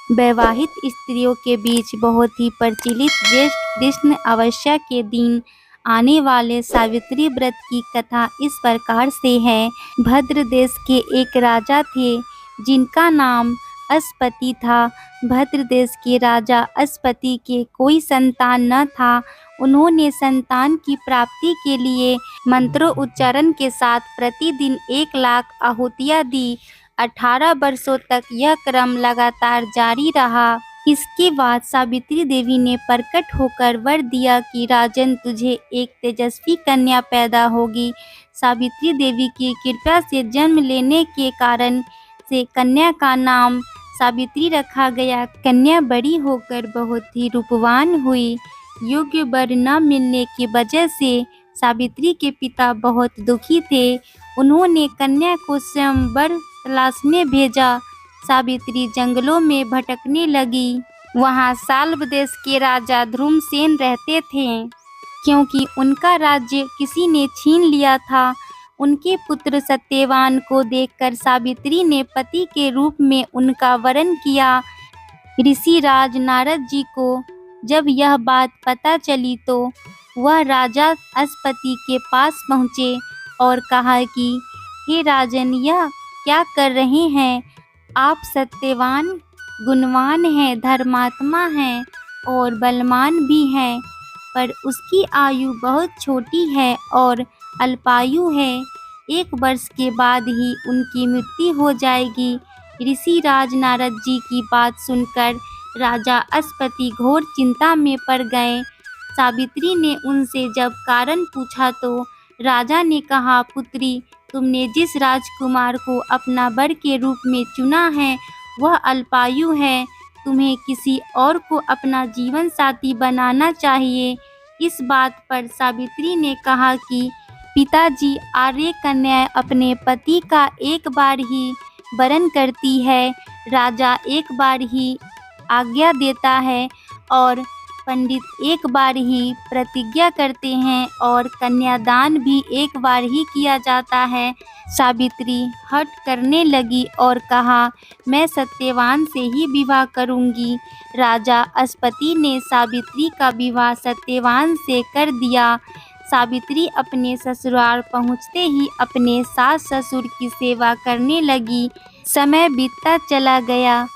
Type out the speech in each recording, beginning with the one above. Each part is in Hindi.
वैवाहित स्त्रियों के बीच बहुत ही प्रचलित ज्येष्ठ कृष्ण अमावस्या के दिन आने वाले सावित्री व्रत की कथा इस प्रकार से है। भद्र देश के एक राजा थे जिनका नाम अस्पति था। भद्र देश के राजा अस्पति के कोई संतान न था। उन्होंने संतान की प्राप्ति के लिए मंत्रोच्चारण के साथ प्रतिदिन 1,00,000 आहुतियाँ दी। 18 वर्षों तक यह क्रम लगातार जारी रहा। इसके बाद सावित्री देवी ने प्रकट होकर वर दिया कि राजन, तुझे एक तेजस्वी कन्या पैदा होगी। सावित्री देवी की कृपा से जन्म लेने के कारण से कन्या का नाम सावित्री रखा गया। कन्या बड़ी होकर बहुत ही रूपवान हुई। योग्य वर न मिलने की वजह से सावित्री के पिता बहुत दुखी थे। उन्होंने कन्या को स्वयं वर तलाशने भेजा। सावित्री जंगलों में भटकने लगी। वहाँ साल्व देश के राजा ध्रुमसेन रहते थे। क्योंकि उनका राज्य किसी ने छीन लिया था, उनके पुत्र सत्यवान को देखकर सावित्री ने पति के रूप में उनका वरण किया। ऋषिराज नारद जी को जब यह बात पता चली तो वह राजा अस्पति के पास पहुँचे और कहा कि हे राजन, यह क्या कर रहे हैं? आप सत्यवान, गुणवान हैं, धर्मात्मा हैं और बलवान भी हैं, पर उसकी आयु बहुत छोटी है और अल्पायु है। 1 वर्ष के बाद ही उनकी मृत्यु हो जाएगी। ऋषिराज नारद जी की बात सुनकर राजा अस्पति घोर चिंता में पड़ गए। सावित्री ने उनसे जब कारण पूछा तो राजा ने कहा, पुत्री, तुमने जिस राजकुमार को अपना वर के रूप में चुना है वह अल्पायु है। तुम्हें किसी और को अपना जीवन साथी बनाना चाहिए। इस बात पर सावित्री ने कहा कि पिताजी, आर्य कन्या अपने पति का एक बार ही वरण करती है। राजा एक बार ही आज्ञा देता है और पंडित एक बार ही प्रतिज्ञा करते हैं और कन्यादान भी एक बार ही किया जाता है। सावित्री हठ करने लगी और कहा, मैं सत्यवान से ही विवाह करूंगी। राजा अस्पति ने सावित्री का विवाह सत्यवान से कर दिया। सावित्री अपने ससुराल पहुँचते ही अपने सास ससुर की सेवा करने लगी। समय बीतता चला गया।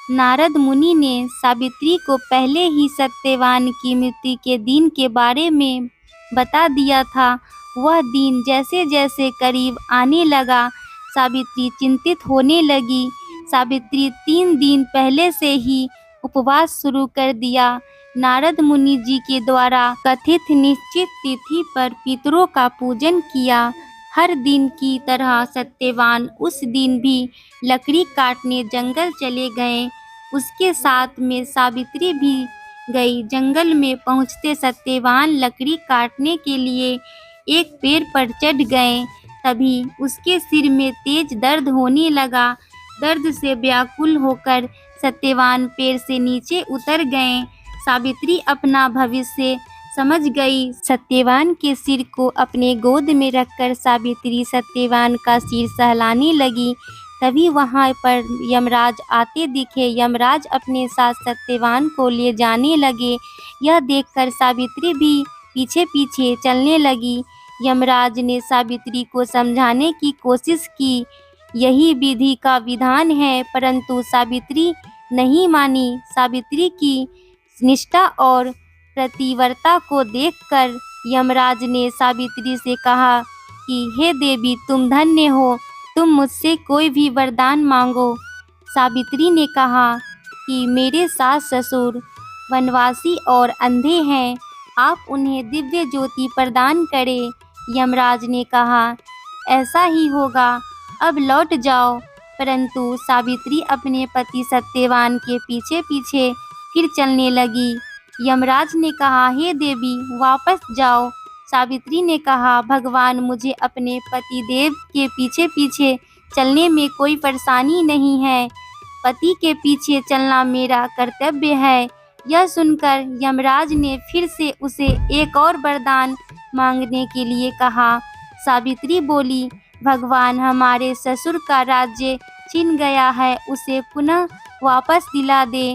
नारद मुनि ने सावित्री को पहले ही सत्यवान की मृत्यु के दिन के बारे में बता दिया था। वह दिन जैसे जैसे करीब आने लगा, सावित्री चिंतित होने लगी। सावित्री 3 दिन पहले से ही उपवास शुरू कर दिया। नारद मुनि जी के द्वारा कथित निश्चित तिथि पर पितरों का पूजन किया। हर दिन की तरह सत्यवान उस दिन भी लकड़ी काटने जंगल चले गए। उसके साथ में सावित्री भी गई। जंगल में पहुँचते सत्यवान लकड़ी काटने के लिए एक पेड़ पर चढ़ गए। तभी उसके सिर में तेज दर्द होने लगा। दर्द से व्याकुल होकर सत्यवान पेड़ से नीचे उतर गए। सावित्री अपना भविष्य समझ गई। सत्यवान के सिर को अपने गोद में रखकर सावित्री सत्यवान का सिर सहलाने लगी। तभी वहां पर यमराज आते दिखे। यमराज अपने साथ सत्यवान को ले जाने लगे। यह देखकर सावित्री भी पीछे पीछे चलने लगी। यमराज ने सावित्री को समझाने की कोशिश की, यही विधि का विधान है, परंतु सावित्री नहीं मानी। सावित्री की निष्ठा और प्रतिव्रता को देखकर यमराज ने सावित्री से कहा कि हे देवी, तुम धन्य हो, तुम मुझसे कोई भी वरदान मांगो। सावित्री ने कहा कि मेरे सास ससुर वनवासी और अंधे हैं, आप उन्हें दिव्य ज्योति प्रदान करें। यमराज ने कहा, ऐसा ही होगा, अब लौट जाओ। परंतु सावित्री अपने पति सत्यवान के पीछे पीछे फिर चलने लगी। यमराज ने कहा, हे देवी, वापस जाओ। सावित्री ने कहा, भगवान, मुझे अपने पति देव के पीछे पीछे चलने में कोई परेशानी नहीं है। पति के पीछे चलना मेरा कर्तव्य है। यह सुनकर यमराज ने फिर से उसे एक और वरदान मांगने के लिए कहा। सावित्री बोली, भगवान, हमारे ससुर का राज्य छिन गया है, उसे पुनः वापस दिला दे।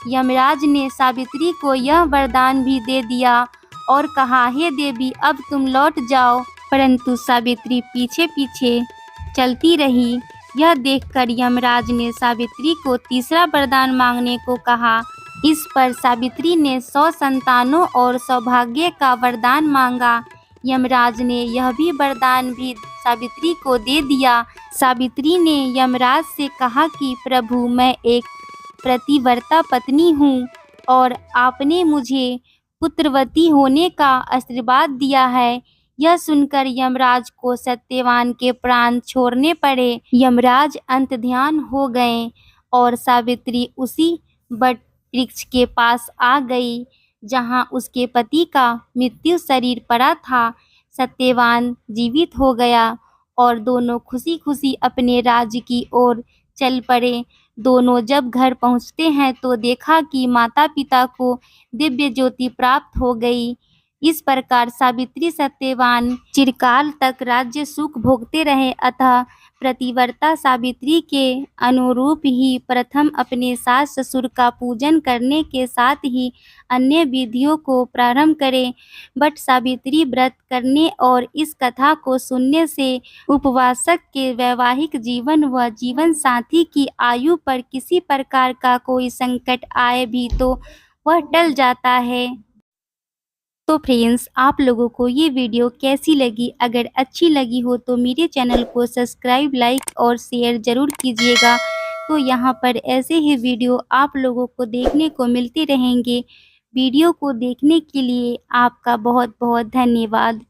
यमराज ने सावित्री को यह वरदान भी दे दिया और कहा, हे देवी, अब तुम लौट जाओ। परंतु सावित्री पीछे पीछे चलती रही। यह देखकर यमराज ने सावित्री को तीसरा वरदान मांगने को कहा। इस पर सावित्री ने 100 संतानों और सौभाग्य का वरदान मांगा। यमराज ने यह भी वरदान भी सावित्री को दे दिया। सावित्री ने यमराज से कहा कि प्रभु, मैं एक प्रतिव्रता पत्नी हूँ और आपने मुझे पुत्रवती होने का आशीर्वाद दिया है। यह सुनकर यमराज को सत्यवान के प्राण छोड़ने पड़े। यमराज अंतर्ध्यान हो गए और सावित्री उसी वट वृक्ष के पास आ गई जहाँ उसके पति का मृत्यु शरीर पड़ा था। सत्यवान जीवित हो गया और दोनों खुशी खुशी अपने राज्य की ओर चल पड़े। दोनों जब घर पहुँचते हैं तो देखा कि माता पिता को दिव्य ज्योति प्राप्त हो गई। इस प्रकार सावित्री सत्यवान चिरकाल तक राज्य सुख भोगते रहे। अतः प्रतिव्रता सावित्री के अनुरूप ही प्रथम अपने सास ससुर का पूजन करने के साथ ही अन्य विधियों को प्रारंभ करें। बट सावित्री व्रत करने और इस कथा को सुनने से उपवासक के वैवाहिक जीवन व जीवन साथी की आयु पर किसी प्रकार का कोई संकट आए भी तो वह टल जाता है। तो फ्रेंड्स, आप लोगों को ये वीडियो कैसी लगी? अगर अच्छी लगी हो तो मेरे चैनल को सब्सक्राइब, लाइक और शेयर ज़रूर कीजिएगा। तो यहाँ पर ऐसे ही वीडियो आप लोगों को देखने को मिलते रहेंगे। वीडियो को देखने के लिए आपका बहुत बहुत धन्यवाद।